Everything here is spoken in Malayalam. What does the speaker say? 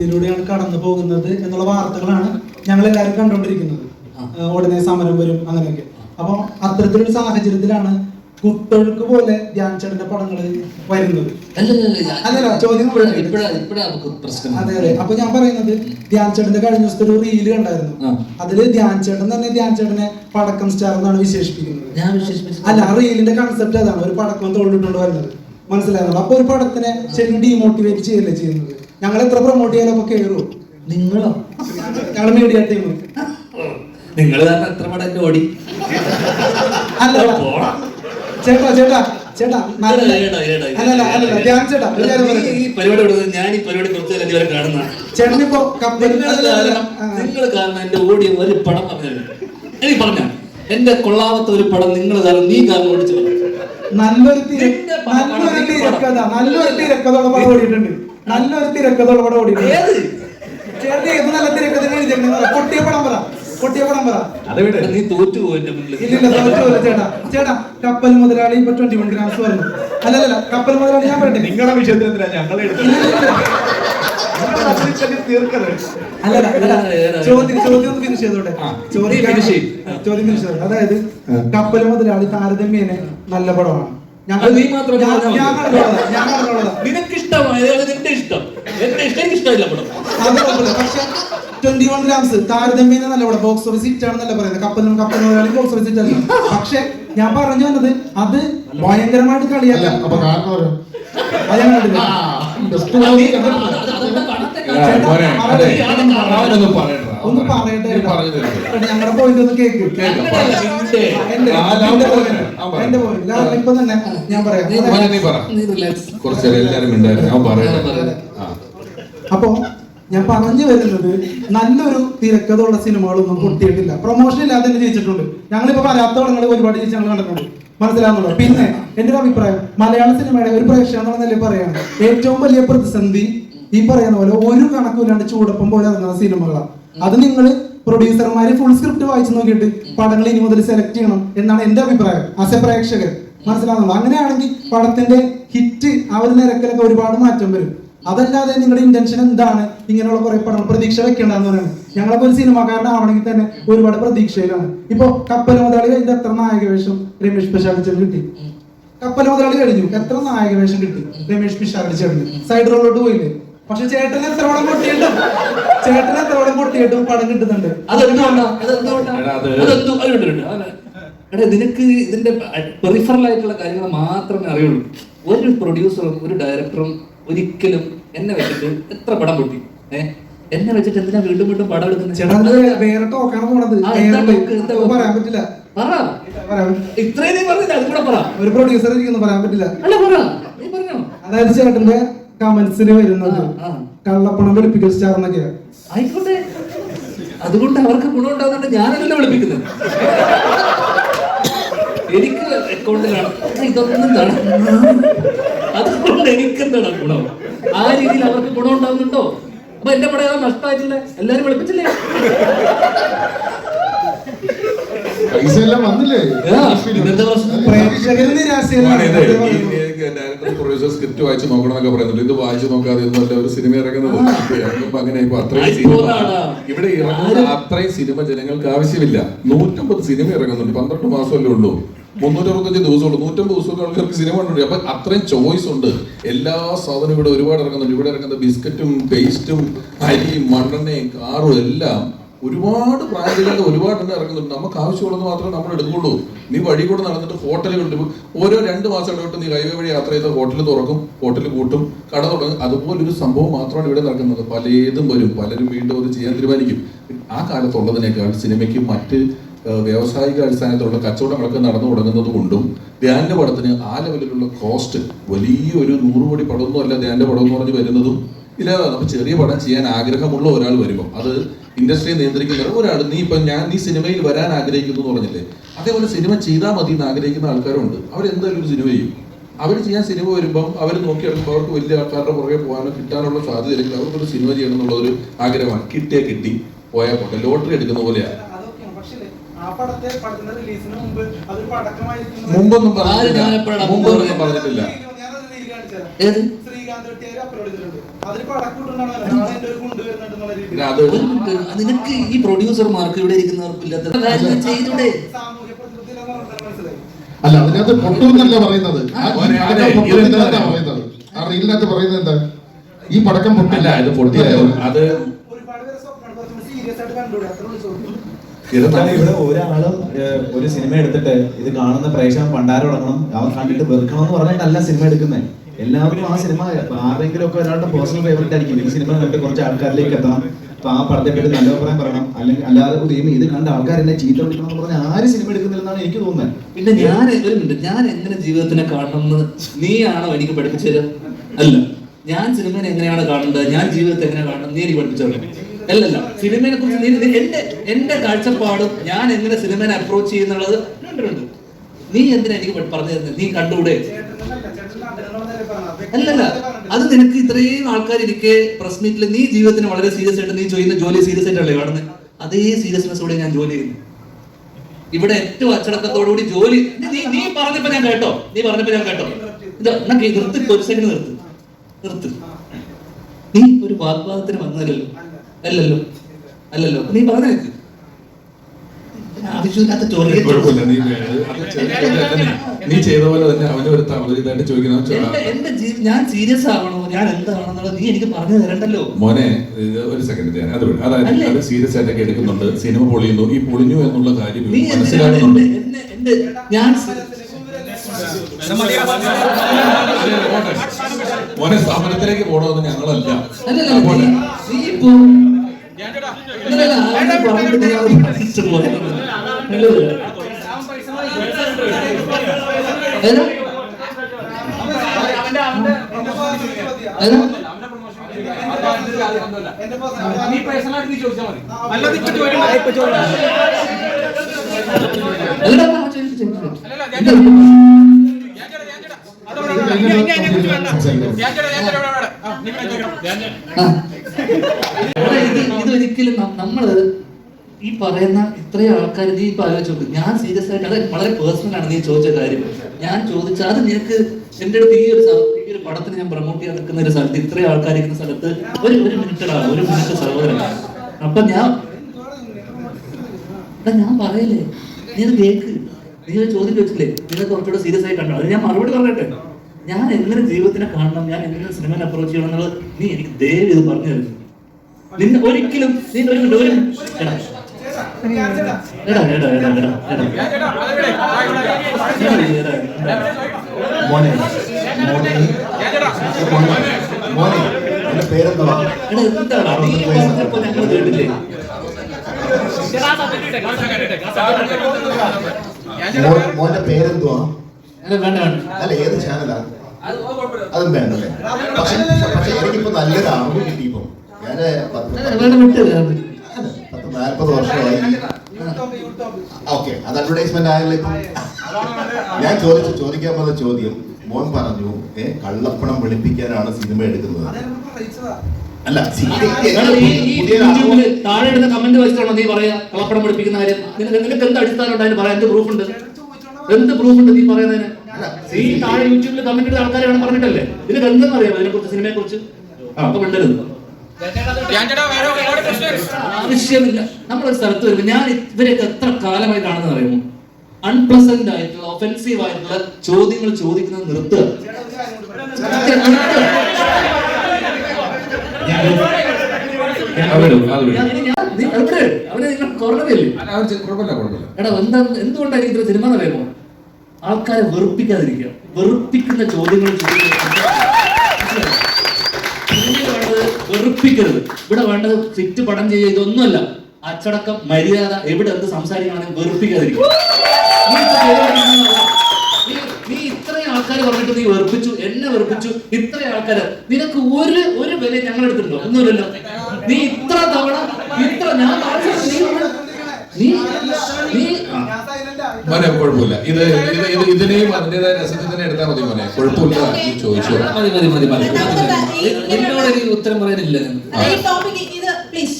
ഇതിലൂടെയാണ് കടന്നു പോകുന്നത് എന്നുള്ള വാർത്തകളാണ് ഞങ്ങൾ എല്ലാവരും കണ്ടുകൊണ്ടിരിക്കുന്നത്. ഉടനെ സമരം വരും അങ്ങനെയൊക്കെ. അപ്പോൾ അത്തരത്തിലൊരു സാഹചര്യത്തിലാണ് കുത്തൊഴുക്ക് പോലെ ധ്യാൻ ചേട്ടന്റെ പടങ്ങൾ വരുന്നത്. അല്ലല്ല ചോദ്യം. അതെ അതെ. അപ്പൊ ഞാൻ പറയുന്നത് ധ്യാൻ ചേട്ടന്റെ കഴിഞ്ഞ ദിവസത്തെ ഒരു റീല് കണ്ടായിരുന്നു. അതില് ധ്യാൻ ചേട്ടൻ തന്നെ ധ്യാൻ ചേട്ടനെ പടക്കം സ്റ്റാർ എന്നാണ് വിശേഷിപ്പിക്കുന്നത്. അല്ല, ആ റീലിന്റെ കൺസെപ്റ്റ് അതാണ്, ഒരു പടക്കം തോളിട്ടുകൊണ്ട് വരുന്നത്. മനസ്സിലായിരുന്നു. അപ്പൊ ഒരു പടത്തിനെ ശരിക്കും ഡീമോട്ടിവേറ്റ് ചെയ്യല്ലേ ചെയ്യുന്നത്. ഞങ്ങൾ എത്ര പ്രൊമോട്ട് ചെയ്യാനൊക്കെ കയറും. നിങ്ങളോ? ഞങ്ങൾ മീഡിയ ടീം. നിങ്ങൾ എത്ര പടം ഓടി? അല്ല ചേട്ടാ ചേട്ടാ ചേട്ടാ ധ്യാൻ ചേട്ടാ ഈ പരിപാടി ഞാൻ ഈ പരിപാടി കുറച്ച് കാണുന്ന ചേട്ടനിപ്പോ നിങ്ങൾ കാരണം എന്റെ ഓടിയ ഒരു പടം പറഞ്ഞു. എനിക്ക് പറഞ്ഞ എന്റെ കൊള്ളാമത്ത ഒരു പടം നിങ്ങൾ കാരണം നീ കാരണം ഓടിച്ചു. നല്ലൊരു തിരക്കഥയുള്ള പടം ഓടിയിട്ടുണ്ട്. നല്ലൊരു തിരക്കഥയുള്ള പടം ഓടിയിട്ടുണ്ട്. ചേട്ടൻ ഏത് നല്ല തിരക്കഥ പൊട്ടിയ പടം പറ. നീ തോറ്റുപോയിട്ട് ചേട്ടാ ചേട്ടാ കപ്പൽ മുതലാളി ഇപ്പൊ 21 ഗ്രാംസ് പറഞ്ഞു. അല്ലല്ല കപ്പൽ മുതലാളി ഞാൻ പറയട്ടെ നിങ്ങളുടെ വിഷയത്തിൽ ചോദ്യം ഒന്ന് ഫിനിഷ് ചെയ്തോട്ടെ. ചോദ്യം ഫിനിഷ് ചെയ്തോട്ടെ. അതായത് കപ്പൽ മുതലാളി താരതമ്യേന നല്ല പടമാണ്. നിനക്ക് ഇഷ്ടമായ നിന്റെ ഇഷ്ടം, എന്റെ ഇഷ്ടം എനിക്ക് ഇഷ്ടമില്ല പടം. പക്ഷെ 21 ഗ്രാംസ് താരതമ്യേന നല്ല പടം. ബോക്സ് ഓഫീസ് ഹിറ്റ് ആണെന്നല്ല പറയുന്നത്. കപ്പൽ മുതലാളി ബോക്സ് ഓഫീസ് ഹിറ്റ് ആണ്. പക്ഷെ ഞാൻ പറഞ്ഞു വന്നത് അത് ഭയങ്കരമായിട്ട് കളിയാക്കാം. ഒന്ന് പറയട്ടെ, ഞങ്ങളുടെ പോയിന്റ് ഒന്ന് കേക്ക്. എന്റെ പോയിന്റ് ഇപ്പൊ തന്നെ ഞാൻ പറയാം. അപ്പൊ ഞാൻ പറഞ്ഞു വരുന്നത് നല്ലൊരു തിരക്കഥയുള്ള സിനിമകളൊന്നും പൊട്ടിയിട്ടില്ല. പ്രൊമോഷൻ ഇല്ലാതെ തന്നെ ജയിച്ചിട്ടുണ്ട്. ഞങ്ങളിപ്പോ പറയാത്ത പടങ്ങൾ ഒരുപാട് ജയിച്ച് ഞങ്ങൾ കണ്ടിട്ടുണ്ട്. മനസ്സിലാവുന്നുണ്ടോ? പിന്നെ എന്റെ ഒരു അഭിപ്രായം, മലയാള സിനിമയുടെ ഒരു പ്രേക്ഷകൻ എന്നുള്ള നിലയിൽ പറയാണ് ഏറ്റവും വലിയ പ്രതിസന്ധി ഈ പറയുന്ന പോലെ ഒരു കണക്കുമില്ലാണ്ട് ചൂടപ്പം പോലെ ഇറങ്ങുന്ന സിനിമകളാണ്. അത് നിങ്ങൾ പ്രൊഡ്യൂസർമാര് ഫുൾ സ്ക്രിപ്റ്റ് വായിച്ചു നോക്കിയിട്ട് പടങ്ങൾ ഇനി മുതൽ സെലക്ട് ചെയ്യണം എന്നാണ് എന്റെ അഭിപ്രായം ആസ് എ പ്രേക്ഷകൻ. മനസ്സിലാവുന്നുണ്ടോ? അങ്ങനെയാണെങ്കിൽ പടത്തിന്റെ ഹിറ്റ് ആ ഒരു നിരക്കിലൊക്കെ ഒരുപാട് മാറ്റം വരും. അതല്ലാതെ നിങ്ങളുടെ ഇന്റൻഷൻ എന്താണ് ഇങ്ങനെയുള്ള കുറെ പടങ്ങൾ പ്രതീക്ഷ വെക്കേണ്ടതെന്ന് പറയുന്നത്. ഞങ്ങളൊക്കെ ഒരു സിനിമാക്കാരനാവണമെങ്കിൽ തന്നെ ഒരുപാട് പ്രതീക്ഷയിലാണ്. ഇപ്പൊ കപ്പൽ മുതലാളി കഴിഞ്ഞ എത്ര നായക വേഷം രമേഷ് പിഷാരടി കിട്ടി? കപ്പൽ മുതലാളി കഴിഞ്ഞു, എത്ര നായക വേഷം കിട്ടി രമേഷ് പിഷാരടി ചേട്ടന്? സൈഡ് റോളിലോട്ട് പോയില്ലേ? പക്ഷെ ചേട്ടൻ എത്ര വടം പൊട്ടിയിട്ടും പടം കിട്ടുന്നുണ്ട്. നിനക്ക് ഇതിന്റെ പെറിഫറൽ ആയിട്ടുള്ള കാര്യങ്ങൾ മാത്രമേ അറിയുള്ളൂ. ഒരു പ്രൊഡ്യൂസറും ഒരു ഡയറക്ടറും ഒരിക്കലും എന്നെ വെച്ചിട്ട് എത്ര പടം പൊട്ടി, എന്നെ വെച്ചിട്ട് എന്തിനാ വീണ്ടും വീണ്ടും പടം എടുക്കുന്നത്? വേറെ ടോക്കാണ് പോണത്. പറയാൻ പറ്റില്ല. ഇത്രയും പറഞ്ഞില്ല, അത് കൂടെ പറ. ഒരു പ്രൊഡ്യൂസർ ഇരിക്കുന്നു, പറയാൻ പറ്റില്ല. അല്ല പറ, നീ പറഞ്ഞോ. അതായത് ചേട്ടന്റെ കമന്റ്സിൽ വരുന്നത് കള്ളപ്പണം വെളുപ്പിക്കൽ സ്റ്റാർ എന്നൊക്കെയാണ്. ആയിക്കോട്ടെ, അതുകൊണ്ട് അവർക്ക് ഗുണം ഉണ്ടാകുന്നുണ്ട്. ഞാനല്ല വിളിപ്പിക്കുന്നത്, എനിക്ക് അക്കൗണ്ടിലാണ് ഇതൊന്നും അതുകൊണ്ട് എനിക്കെന്താണ് ഗുണം? ആ രീതിയിൽ അവർക്ക് ഗുണം ഉണ്ടാകുന്നുണ്ടോ? അപ്പൊ എന്റെ പടം നഷ്ടമായിട്ടില്ല, എല്ലാരും വിളിപ്പിച്ചില്ലേ? സ്ക്രിപ്റ്റ് വായിച്ചു നോക്കണമെന്നൊക്കെ പറയുന്നുണ്ട്. ഇത് വായിച്ചു നോക്കാതെ ഒന്നുമല്ല ഒരു സിനിമ ഇറങ്ങുന്നത്. അങ്ങനെ അത്രയും സിനിമ ഇവിടെ ഇറങ്ങുന്ന അത്രയും സിനിമ ജനങ്ങൾക്ക് ആവശ്യമില്ല. 150 സിനിമ ഇറങ്ങുന്നുണ്ട്. 12 മാസമല്ലേ ഉള്ളൂ, 365 ദിവസമുള്ളൂ. 150 ദിവസമൊക്കെ ആൾക്കാർക്ക് സിനിമ കണ്ടുണ്ട്. അപ്പൊ അത്രയും ചോയ്സ് ഉണ്ട്. എല്ലാ സാധനവും ഇവിടെ ഒരുപാട് ഇറങ്ങുന്നുണ്ട്. ഇവിടെ ഇറങ്ങുന്ന ബിസ്ക്കറ്റും പേസ്റ്റും അരിയും മണ്ണെണ്ണയും കാറും എല്ലാം ഒരുപാട് ബ്രാൻഡുകളുടെ ഒരുപാട് എണ്ണം ഇറങ്ങുന്നുണ്ട്. നമുക്ക് ആവശ്യമുള്ളത് മാത്രമേ നമ്മൾ എടുക്കുള്ളൂ. നീ വഴി കൂടെ നടന്നിട്ട് ഹോട്ടലുകളുണ്ട്. ഓരോ 2 മാസം ഇടവിട്ട് നീ ഹൈവേ വഴി യാത്ര ചെയ്ത് ഹോട്ടൽ തുറക്കും, ഹോട്ടൽ കൂട്ടും, കട തുടങ്ങും. അതുപോലൊരു സംഭവം മാത്രമാണ് ഇവിടെ നടക്കുന്നത്. പലതും വരും, പലരും വീണ്ടും അത് ചെയ്യാൻ തീരുമാനിക്കും. ആ കാലത്തുള്ളതിനേക്കാൾ സിനിമയ്ക്ക് മറ്റ് വ്യാവസായിക അടിസ്ഥാനത്തിലുള്ള കച്ചവടങ്ങളൊക്കെ നടന്നു തുടങ്ങുന്നത് കൊണ്ടും ധ്യാന്റെ പടത്തിന് ആ ലെവലിലുള്ള കോസ്റ്റ് വലിയൊരു 100 കോടി പടമൊന്നും അല്ല ധ്യാന്റെ പടം എന്ന് പറഞ്ഞ് വരുന്നതും ഇല്ലാതെ. നമുക്ക് ചെറിയ പടം ചെയ്യാൻ ആഗ്രഹമുള്ള ഒരാൾ വരുമ്പോൾ അത് ഇൻഡസ്ട്രിയെ നിയന്ത്രിക്കുന്ന ഒരാൾ, നീ സിനിമയിൽ വരാൻ ആഗ്രഹിക്കുന്നു എന്ന് പറഞ്ഞില്ലേ, അതേപോലെ സിനിമ ചെയ്താൽ മതി എന്ന് ആഗ്രഹിക്കുന്ന ആൾക്കാരുണ്ട്. അവരെന്തായാലും ഒരു സിനിമ ചെയ്യും. അവർ ചെയ്യാൻ സിനിമ വരുമ്പം അവർ നോക്കിയെടുക്കുമ്പോൾ അവർക്ക് വലിയ ആൾക്കാരുടെ പുറകെ പോകാനോ കിട്ടാനുള്ള സാധ്യതയില്ലെങ്കിൽ അവർക്കൊരു സിനിമ ചെയ്യണം എന്നുള്ളൊരു ആഗ്രഹമാണ്. കിട്ടിയാൽ കിട്ടി, പോയാൽ പോട്ടെ. ലോട്ടറി എടുക്കുന്ന പോലെയാണ്. മുമ്പൊന്നും പറഞ്ഞിട്ടില്ല. അതിന് പടക്കൂട്ടുണ്ടാണ് നാളെ എൻ്റെ ഒരു കൊണ്ടുവരുന്നുണ്ടെന്നുള്ള രീതിയിൽ അത് ഒരു മിനിറ്റ്. നിനക്ക് ഈ പ്രൊഡ്യൂസർമാർക്ക് ഇവിടെ ഇരിക്കുന്നവർക്ക് ഇല്ലാത്ത കാര്യങ്ങൾ ചെയ്തൂടെ? സാമൂഹ്യ പ്രതിബദ്ധതയിലാന്ന് പറഞ്ഞാൽ മനസ്സിലായി. അല്ല, അതിനകത്ത് പൊട്ടുമെന്നല്ല പറയുന്നത്. മോനെ, അതെ, പൊട്ടുന്നതിനകത്താ പറയുന്നത്. ആ റീലിനകത്ത് പറയുന്നത് എന്താ? ഈ പടക്കം പൊട്ടില്ല, ഇത് പൊട്ടിയത് അത് ഒരുപാട് പേര് സ്വപ്നം കുറച്ചുകൂടി സീരിയസ് ആയിട്ട് കണ്ടുകൂടെ? അത്ര വിളിച്ചു കാരണം ഇവിടെ ഒരാളും ഒരു സിനിമ എടുത്തിട്ട് ഇത് കാണുന്ന പ്രേക്ഷകൻ പണ്ടാരം തുടങ്ങണം, അവൻ കണ്ടിട്ട് വെറുക്കണം എന്ന് പറഞ്ഞിട്ടല്ല സിനിമ എടുക്കുന്നത്. എല്ലാവർക്കും ആ സിനിമ ആരെങ്കിലും ഒക്കെ ഒരാളുടെ പേഴ്സണൽ ഫേവറേറ്റ് ആയിരിക്കും. ഈ സിനിമ കണ്ടിട്ട് കുറച്ച് ആൾക്കാരിലേക്ക് എത്തണം, അപ്പൊ ആ പടത്തെ പറ്റി നല്ല അഭിപ്രായം പറയണം. അല്ലെങ്കിൽ അല്ലാതെ ഇത് കണ്ട ആൾക്കാർ എന്നെ ചീത്ത വിളിക്കണം എന്ന് പറഞ്ഞാൽ ആര് സിനിമ എടുക്കുന്നില്ലെന്നാണ് എനിക്ക് തോന്നുന്നത്. പിന്നെ ഞാൻ ഒരു മിനിറ്റ്, ഞാൻ എങ്ങനെ ജീവിതത്തിനെ കാണണമെന്ന് നീയാണോ എനിക്ക് പഠിപ്പിച്ചു തരാം? അല്ല, ഞാൻ സിനിമയെ എങ്ങനെയാണ് കാണേണ്ടത്, ഞാൻ ജീവിതത്തെ എങ്ങനെ കാണണം നീ എനിക്ക് പഠിപ്പിച്ചു തരണം. അല്ലല്ല, സിനിമയെ കുറിച്ച് എന്റെ കാഴ്ചപ്പാടും ഞാൻ എങ്ങനെ സിനിമയെ അപ്രോച്ച് ചെയ്യുന്നുള്ളത് രണ്ടുണ്ട്. നീ എന്തിനാ എനിക്ക് പറഞ്ഞു തരുന്നത്? നീ കണ്ടുകൂടെ? അല്ലല്ല, അത് നിനക്ക് ഇത്രയും ആൾക്കാരിരിക്കെ പ്രസ് മീറ്റിൽ നീ ജീവിതത്തിന് വളരെ സീരിയസ് ആയിട്ട് നീ ചെയ്യുന്ന ജോലി സീരിയസ് ആയിട്ടല്ലേ കാണുന്നത്? അതേ സീരിയസ്നെസ്സോടെ ഞാൻ ജോലി ചെയ്യുന്നു. ഇവിടെ ഏറ്റവും അച്ചടക്കത്തോടുകൂടി ജോലി. നീ പറഞ്ഞപ്പോ ഞാൻ കേട്ടോ, ഇത് നിർത്തി, ഒരു സെക്കൻഡ് നിർത്ത്. നീ ഒരു വാഗ്വാദത്തിന് വന്നതല്ലോ? അല്ലല്ലോ, നീ പറഞ്ഞേക്ക്. ആവശ്യമില്ലാത്ത ചോദ്യം. കുഴപ്പമില്ല, നീ ചെയ്ത പോലെ തന്നെ അവന് ഒരു ഇതായിട്ട് ചോദിക്കുന്ന ഞാൻ സീരിയസ് ആവണോ, ഞാൻ എന്താണെന്നുള്ളത് നീ എനിക്ക് പറഞ്ഞു തരണ്ടല്ലോ. മോനെ. ഒരു സെക്കൻഡ്, അതായത് അത് സീരിയസ് ആയിട്ടൊക്കെ എടുക്കുന്നുണ്ട്. സിനിമ പൊളിയുന്നു, ഈ പൊളിഞ്ഞു എന്നുള്ള കാര്യം മനസ്സിലാക്കുന്നുണ്ട്. ഞാൻ മോനെ, സ്ഥാപനത്തിലേക്ക് പോകണമെന്ന് ഞങ്ങളല്ല. ഇതൊരിക്കലും നമ്മള് ഈ പറയുന്ന ഇത്രയും ആൾക്കാർ നീ ഇപ്പൊ ആലോചിച്ചു. ഞാൻ സീരിയസ് ആയിട്ട്, അത് വളരെ പേഴ്സണൽ ആണ് നീ ചോദിച്ച കാര്യം. ഞാൻ ചോദിച്ച അത് നിനക്ക് എന്റെ അടുത്ത് ഈ ഒരു പടത്തിന് ഞാൻ പ്രൊമോട്ട് ചെയ്യാൻ നിൽക്കുന്ന ഒരു സ്ഥലത്ത് ഇത്രയും ആൾക്കാർ ഇരിക്കുന്ന സ്ഥലത്ത് ഒരു മിനിറ്റ് സഹോദരൻ. അപ്പൊ ഞാൻ പറയല്ലേ, നീ അത് കേക്ക്. നീ ഒരു ചോദ്യം ചോദിച്ചില്ലേ, നിങ്ങൾ കുറച്ചുകൂടെ സീരിയസ് ആയി കണ്ടോ? അത് ഞാൻ മറുപടി പറയട്ടെ. ഞാൻ എങ്ങനെ ജീവിതത്തിനെ കാണണം, ഞാൻ എങ്ങനെ സിനിമയെ അപ്രോച്ച് ചെയ്യണം എന്നുള്ളത് നീ എനിക്ക് ദയവ് ഇത് പറഞ്ഞു തരുന്നു. നിന്നെ ഒരിക്കലും മോന്റെ പേരെന്തുവാ? വേണ്ട അല്ല, ഏത് ചാനലാ? അതും വേണ്ടല്ലേ. പക്ഷെ എനിക്കിപ്പോ നല്ലൊരു അറിവ് കിട്ടിയപ്പോ ഞാന് 40 വർഷമായി. ഓക്കെ, അത് അഡ്വർടൈസ്മെന്റ് ആയല്ലോ ഇപ്പൊ. ഞാൻ ചോദിക്കാൻ പോകുന്ന ചോദ്യം, മോൻ പറഞ്ഞു കള്ളപ്പണം വെളുപ്പിക്കാനാണ് സിനിമ എടുക്കുന്നത്. അല്ല, താഴെ ഇടുന്ന കമന്റ് വെച്ചിട്ടാണോ നീ പറയാ കള്ളപ്പണം പഠിപ്പിക്കുന്ന കാര്യം? നിനക്ക് എന്ത് അടിസ്ഥാനം ഉണ്ടായാലും പറയാം. എന്ത് പ്രൂഫ് ഉണ്ട് നീ പറയുന്നതിന്? ഈ താഴെ യൂട്യൂബിൽ കമന്റ് ഇടുന്ന ആൾക്കാരാണ് പറഞ്ഞിട്ടല്ലേ? നിനക്ക് എന്തെന്ന് അറിയാമോ ഇതിനെ കുറിച്ച്, സിനിമയെ കുറിച്ച്? അപ്പൊ മിണ്ടരുത്, ആവശ്യമില്ല. നമ്മളൊരു സ്ഥലത്ത് വരുമ്പോൾ ഞാൻ ഇവരെയൊക്കെ എത്ര കാലമായി കാണുന്നത് അറിയുമോ? അൺപ്ലസന്റ് ആയിട്ടുള്ള ഒഫെൻസീവ് ആയിട്ടുള്ള ചോദ്യങ്ങൾ ചോദിക്കുന്നത് നിർത്തുക. എടാ, എന്തുകൊണ്ടാണ് ഇത്ര സിനിമ അറിയുമോ? ആൾക്കാരെ വെറുപ്പിക്കാതിരിക്കുക, വെറുപ്പിക്കുന്ന ചോദ്യങ്ങൾ വെറുപ്പിക്കരുത്. ഇവിടെ വേണ്ടത് ഫിറ്റ് പടം ചെയ്യുക, ഇതൊന്നുമല്ല. അച്ചടക്കം, മര്യാദ, എവിടെ എന്ത് സംസാരിക്കണമെങ്കിൽ വെറുപ്പിക്കാതിരിക്കും. നീ ഇത്രയും ആൾക്കാർ പറഞ്ഞിട്ട് നീ വെറുപ്പിച്ചു, എന്നെ വെറുപ്പിച്ചു, ഇത്രയും ആൾക്കാര്. നിനക്ക് ഒരു വില ഞങ്ങൾ എടുത്തിട്ടുണ്ടോ? ഒന്നുമില്ലല്ലോ. നീ ഇത്ര തവണ ഞാൻ മോനെ, കുഴപ്പമില്ല. ഇതിനെയും അതിന്റേതായ രസത്തിൽ തന്നെ എടുത്താൽ മതി മോനെ, കുഴപ്പമില്ല. ചോദിച്ചു മതി. എന്നോട് ഉത്തരം പറയാനില്ല. പ്ലീസ്